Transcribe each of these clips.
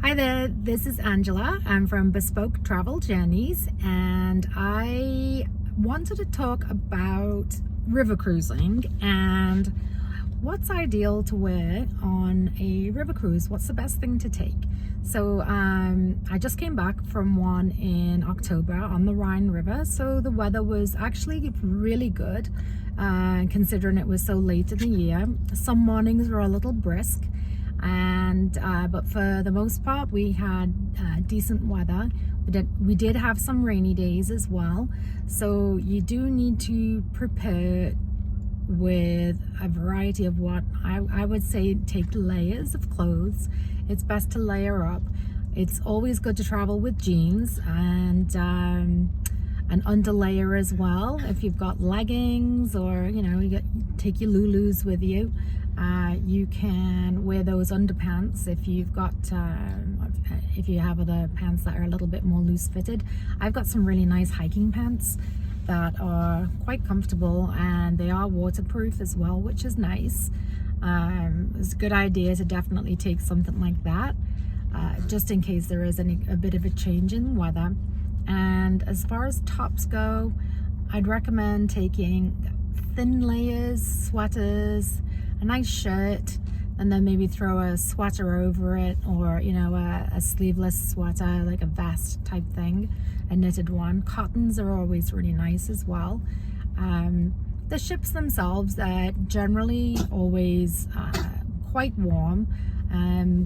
Hi there, this is Angela. I'm from Bespoke Travel Journeys, and I wanted to talk about river cruising and what's ideal to wear on a river cruise. What's the best thing to take? So I just came back from one in October on the Rhine River, so the weather was actually really good considering it was so late in the year. Some mornings were a little brisk, and but for the most part we had decent weather. We did have some rainy days as well, so you do need to prepare with a variety of what I would say. Take layers of clothes. It's best to layer up. It's always good to travel with jeans and an underlayer as well. If you've got leggings, or take your Lulus with you, you can wear those underpants if you've got if you have other pants that are a little bit more loose fitted. I've got some really nice hiking pants that are quite comfortable, and they are waterproof as well, which is nice. It's a good idea to definitely take something like that, just in case there is a bit of a change in weather. And as far as tops go, I'd recommend taking thin layers, sweaters, a nice shirt, and then maybe throw a sweater over it, or a sleeveless sweater, like a vest type thing, a knitted one. Cottons are always really nice as well. The ships themselves are generally always quite warm,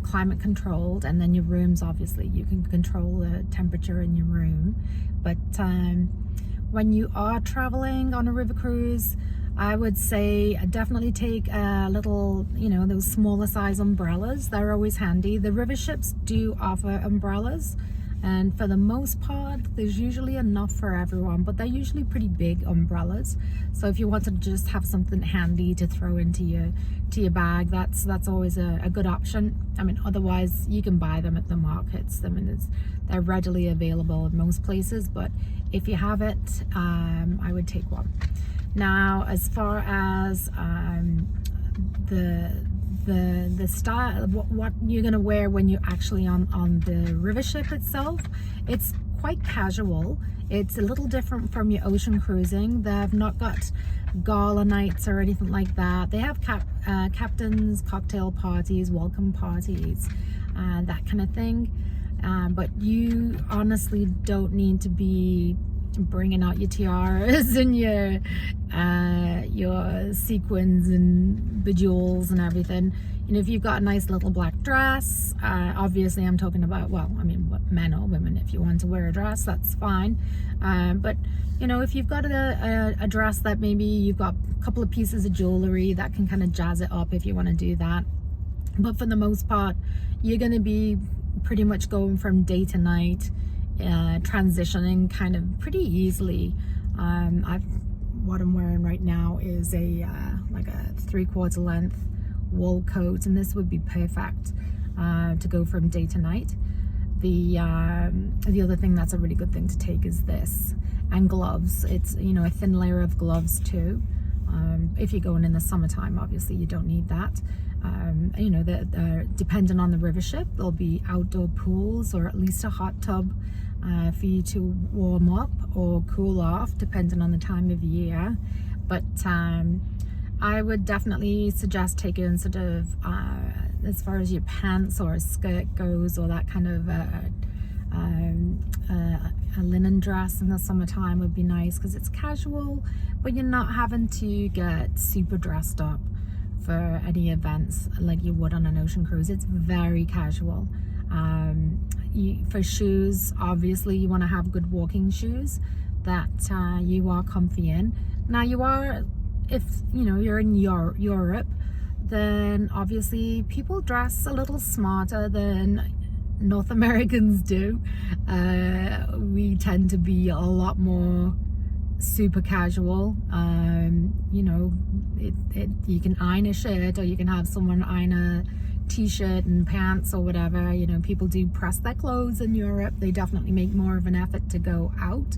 climate controlled, and then your rooms, obviously you can control the temperature in your room. But when you are traveling on a river cruise, I would say definitely take a little, those smaller size umbrellas. They're always handy. The river ships do offer umbrellas, and for the most part there's usually enough for everyone, but they're usually pretty big umbrellas. So if you want to just have something handy to throw into your bag, that's always a good option. I mean, otherwise you can buy them at the markets. I mean, they're readily available in most places, but if you have it, I would take one. Now, as far as the style, what you're gonna wear when you're actually on the river ship itself, it's quite casual. It's a little different from your ocean cruising. They've not got gala nights or anything like that. They have captains, cocktail parties, welcome parties, that kind of thing. But you honestly don't need to be bringing out your tiaras and your sequins and bejewels and everything. If you've got a nice little black dress, obviously I'm talking about, well, I mean, men or women, if you want to wear a dress, that's fine. But if you've got a dress that maybe you've got a couple of pieces of jewelry, that can kind of jazz it up if you want to do that. But for the most part, you're going to be pretty much going from day to night, transitioning kind of pretty easily. What I'm wearing right now is like a 3/4 length wool coat, and this would be perfect to go from day to night. The other thing that's a really good thing to take is this, and gloves. It's a thin layer of gloves too. If you're going in the summertime, obviously you don't need that. Depending on the river ship, there'll be outdoor pools or at least a hot tub for you to warm up or cool off, depending on the time of year. But I would definitely suggest taking sort of, as far as your pants or a skirt goes, or that kind of a linen dress in the summertime would be nice, because it's casual, but you're not having to get super dressed up for any events like you would on an ocean cruise. It's very casual. For shoes, obviously you want to have good walking shoes that you are comfy in. Now if you're in Europe, then obviously people dress a little smarter than North Americans do. We tend to be a lot more super casual. You can iron a shirt, or you can have someone iron a t-shirt and pants or whatever. People do press their clothes in Europe. They definitely make more of an effort to go out,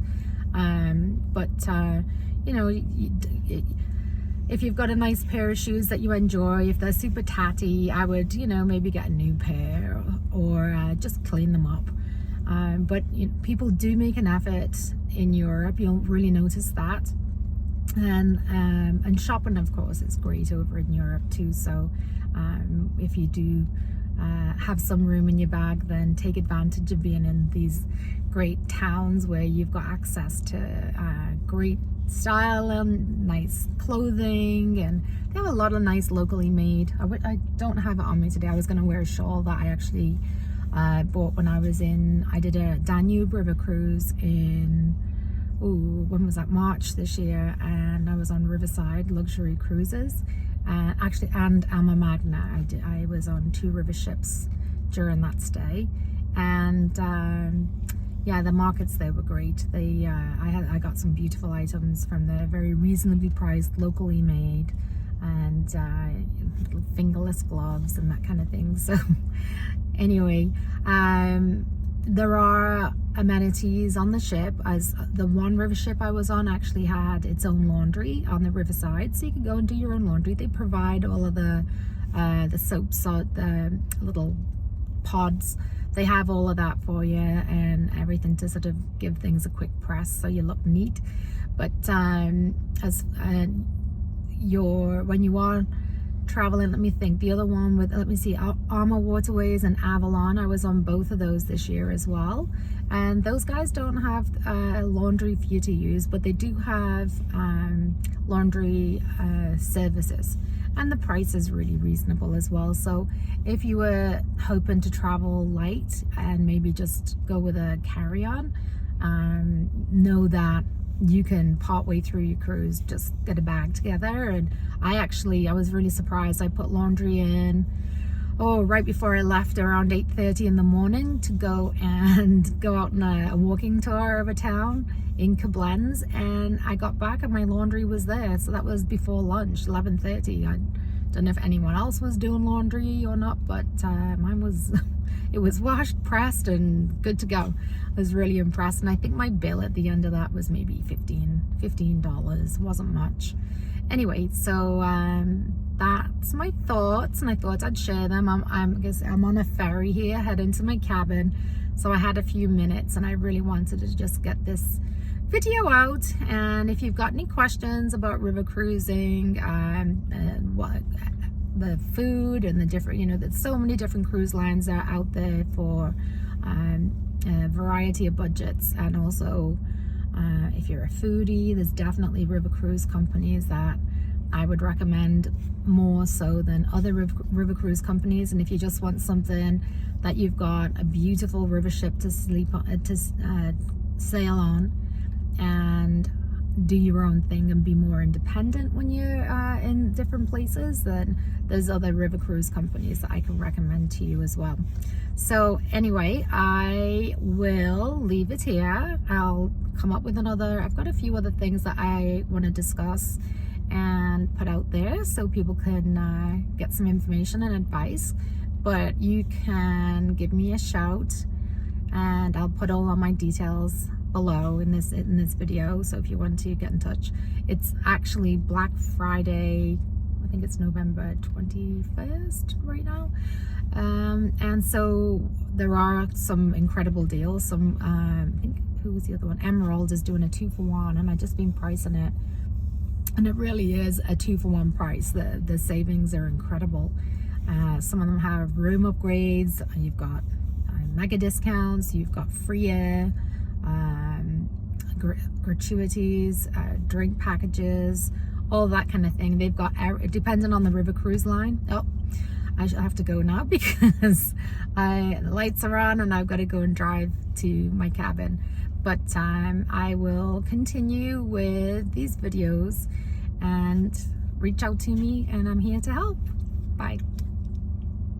but if you've got a nice pair of shoes that you enjoy, if they're super tatty, I would, you know, maybe get a new pair or just clean them up. But people do make an effort in Europe. You'll really notice that. And shopping, of course, is great over in Europe too. So if you do have some room in your bag, then take advantage of being in these great towns where you've got access to great style and nice clothing, and they have a lot of nice locally made. I don't have it on me today. I was going to wear a shawl that I actually bought when I did a Danube River cruise in, when was that? March this year, and I was on Riverside Luxury Cruises, actually, and Alma Magna. I was on 2 river ships during that stay, and yeah, the markets there were great. I got some beautiful items from there, very reasonably priced, locally made, and fingerless gloves and that kind of thing. So anyway, there are amenities on the ship, as the one river ship I was on actually had its own laundry on the riverside, so you can go and do your own laundry. They provide all of the soaps, the little pods. They have all of that for you and everything to sort of give things a quick press so you look neat. But when you are traveling, let me think, the other one with, let me see, Armour Waterways and Avalon, I was on both of those this year as well, and those guys don't have laundry for you to use, but they do have laundry services, and the price is really reasonable as well. So if you were hoping to travel light and maybe just go with a carry-on, know that you can partway through your cruise just get a bag together. And I was really surprised. I put laundry in right before I left around 8:30 in the morning to go out on a walking tour of a town in Koblenz, and I got back and my laundry was there. So that was before lunch, 11:30. I don't know if anyone else was doing laundry or not, but mine was it was washed, pressed, and good to go. I was really impressed, and I think my bill at the end of that was maybe $15. Wasn't much. Anyway, so that's my thoughts, and I thought I'd share them. I guess I'm on a ferry here heading to my cabin, so I had a few minutes, and I really wanted to just get this video out. And if you've got any questions about river cruising, what the food and the different, there's so many different cruise lines that are out there for a variety of budgets, and also if you're a foodie, there's definitely river cruise companies that I would recommend more so than other river cruise companies. And if you just want something that you've got a beautiful river ship to sleep on, to sail on, and do your own thing and be more independent when you're in different places, then there's other river cruise companies that I can recommend to you as well. So anyway, I will leave it here. I'll come up with I've got a few other things that I want to discuss and put out there so people can get some information and advice. But you can give me a shout, and I'll put all of my details below in this video. So if you want to get in touch, it's actually Black Friday. I think it's November 21st right now, and so there are some incredible deals. Some I think, who was the other one? Emerald is doing a 2-for-1, and I've just been pricing it, and it really is a 2-for-1 price. The savings are incredible. Some of them have room upgrades. You've got mega discounts. You've got free air, gratuities, drink packages, all that kind of thing. They've got, depending on the river cruise line. I shall have to go now because the lights are on and I've got to go and drive to my cabin. But I will continue with these videos, and reach out to me, and I'm here to help. Bye.